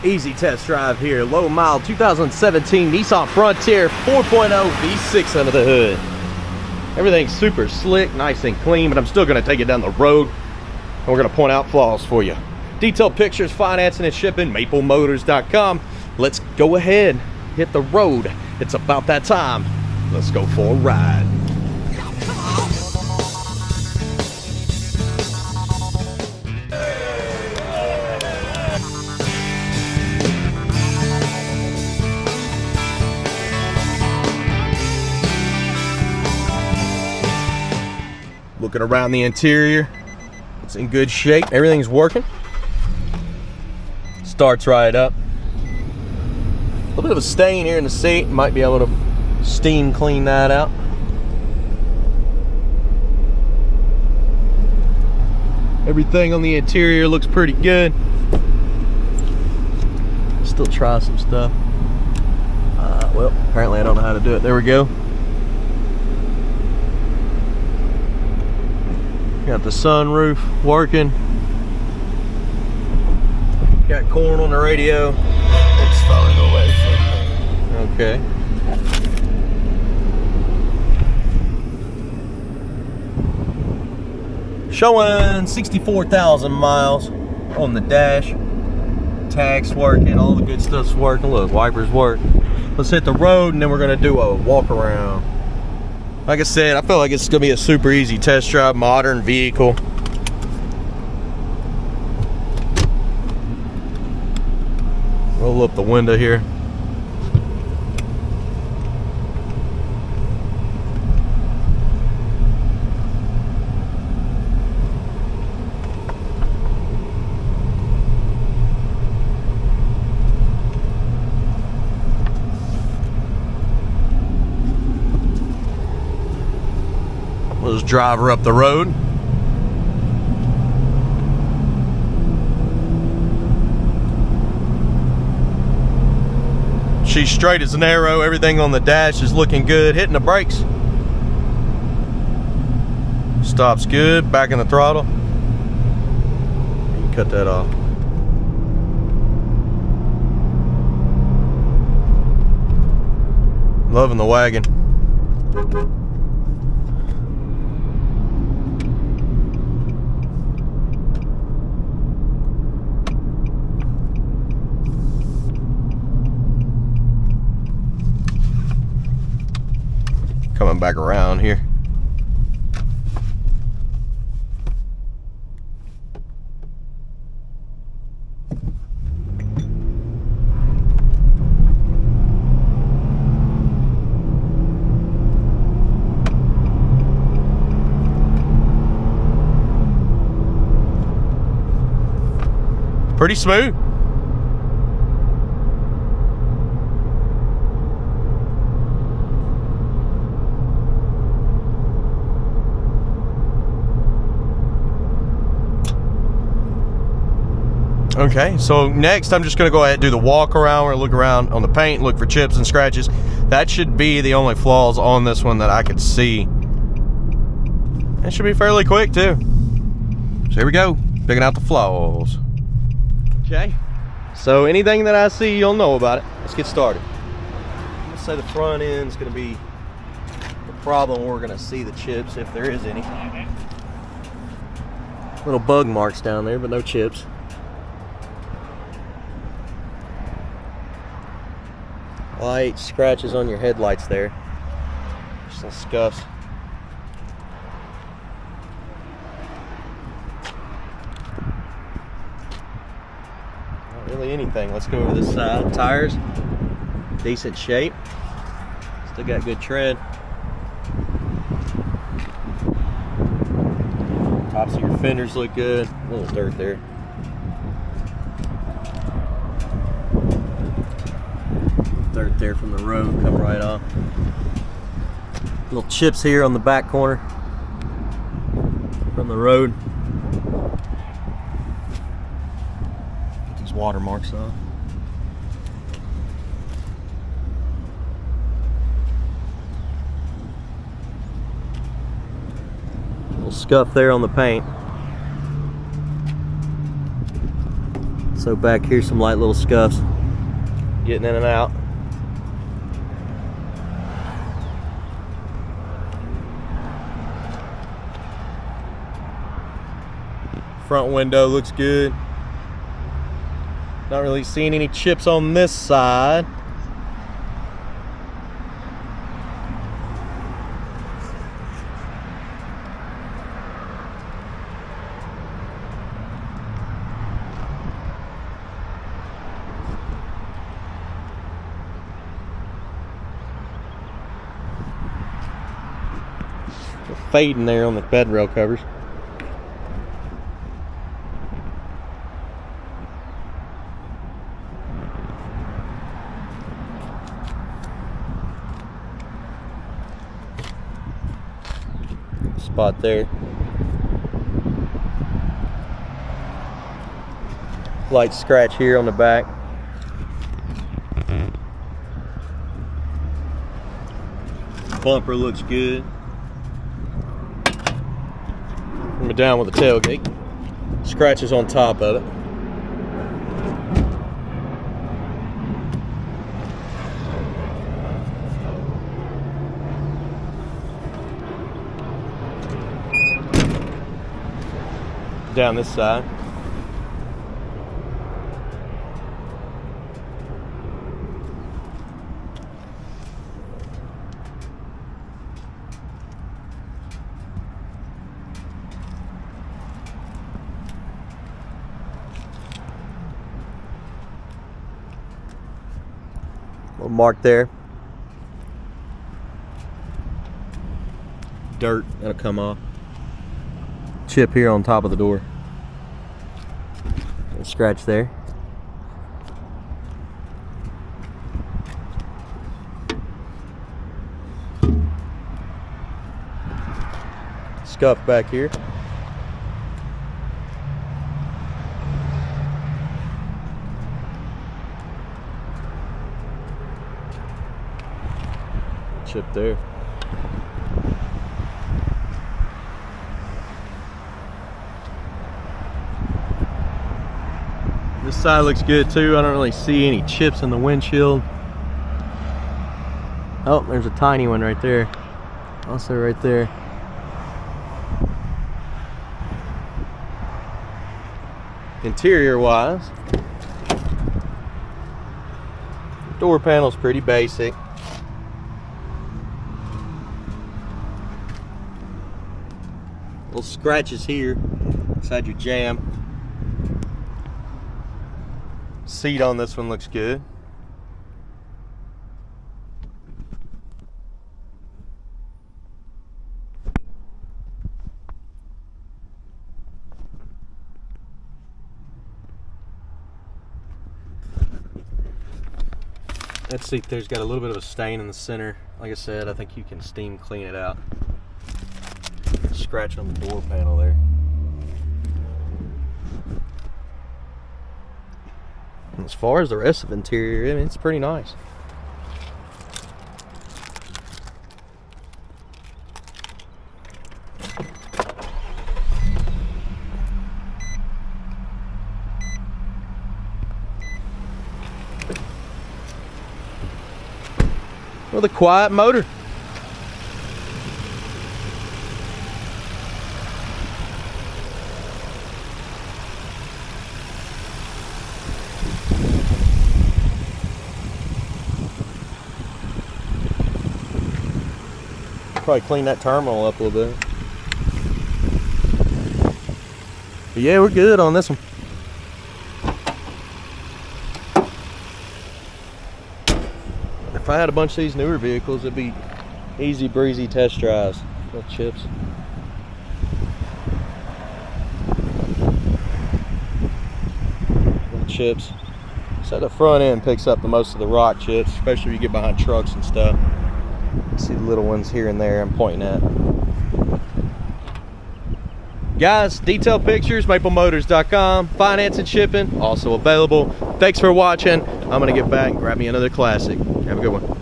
Easy test drive here. Low mile 2017 Nissan Frontier 4.0 V6 under the hood. Everything's super slick, nice and clean, but I'm still going to take it down the road and we're going to point out flaws for you. Detailed pictures, financing and shipping, maplemotors.com. Let's go ahead, hit the road. It's about that time. Let's go for a ride. Looking around the interior, it's in good shape. Everything's working. Starts right up. A little bit of a stain here in the seat. Might be able to steam clean that out. Everything on the interior looks pretty good. Still try some stuff. Well, apparently I don't know how to do it. There we go. Got the sunroof working. Got corn on the radio. It's falling away from me. Okay. Showing 64,000 miles on the dash. Tach's working, all the good stuff's working. Look, wipers work. Let's hit the road and then we're gonna do a walk around. Like I said, I feel like it's gonna be a super easy test drive, modern vehicle. Roll up the window here. We'll just drive her up the road. She's straight as an arrow. Everything on the dash is looking good. Hitting the brakes. Stops good. Back in the throttle. You can cut that off. Loving the wagon. Coming back around here. Pretty smooth. Okay, so next I'm just going to go ahead and do the walk around. We're going to look around on the paint, look for chips and scratches. That should be the only flaws on this one that I could see. It should be fairly quick too. So here we go, picking out the flaws. Okay, so anything that I see, you'll know about it. Let's get started. Let's say the front end is going to be the problem. We're going to see the chips if there is any. Little bug marks down there, but no chips. Light scratches on your headlights there. Just some scuffs. Not really anything. Let's go over this side. Tires, decent shape. Still got good tread. Tops of your fenders look good. A little dirt there. Dirt there from the road, come right off. Little chips here on the back corner from the road. Get these watermarks off. Little scuff there on the paint. Also back here, some light little scuffs getting in and out. Front window looks good. Not really seeing any chips on this side. Fading there on the bed rail covers. Spot there. Light scratch here on the back. Bumper looks good. I'm down with the tailgate. Scratches on top of it. Down this side. Little mark there. Dirt that'll come off. Chip here on top of the door. A scratch there. Scuff back here. Chip there. This side looks good too. I don't really see any chips in the windshield. Oh, there's a tiny one right there. Also right there. Interior wise, door panel's pretty basic. Little scratches here inside your jamb. Seat on this one looks good. That seat there's got a little bit of a stain in the center. Like I said, I think you can steam clean it out. Scratch on the door panel there. And as far as the rest of the interior, I mean, it's pretty nice. With a quiet motor. Probably clean that terminal up a little bit. But yeah, we're good on this one. If I had a bunch of these newer vehicles, it'd be easy breezy test drives. Little chips. Little chips. So the front end picks up the most of the rock chips, especially if you get behind trucks and stuff. See the little ones here and there I'm pointing at. Guys, detailed pictures, maplemotors.com. Finance and shipping, also available. Thanks for watching. I'm going to get back and grab me another classic. Have a good one.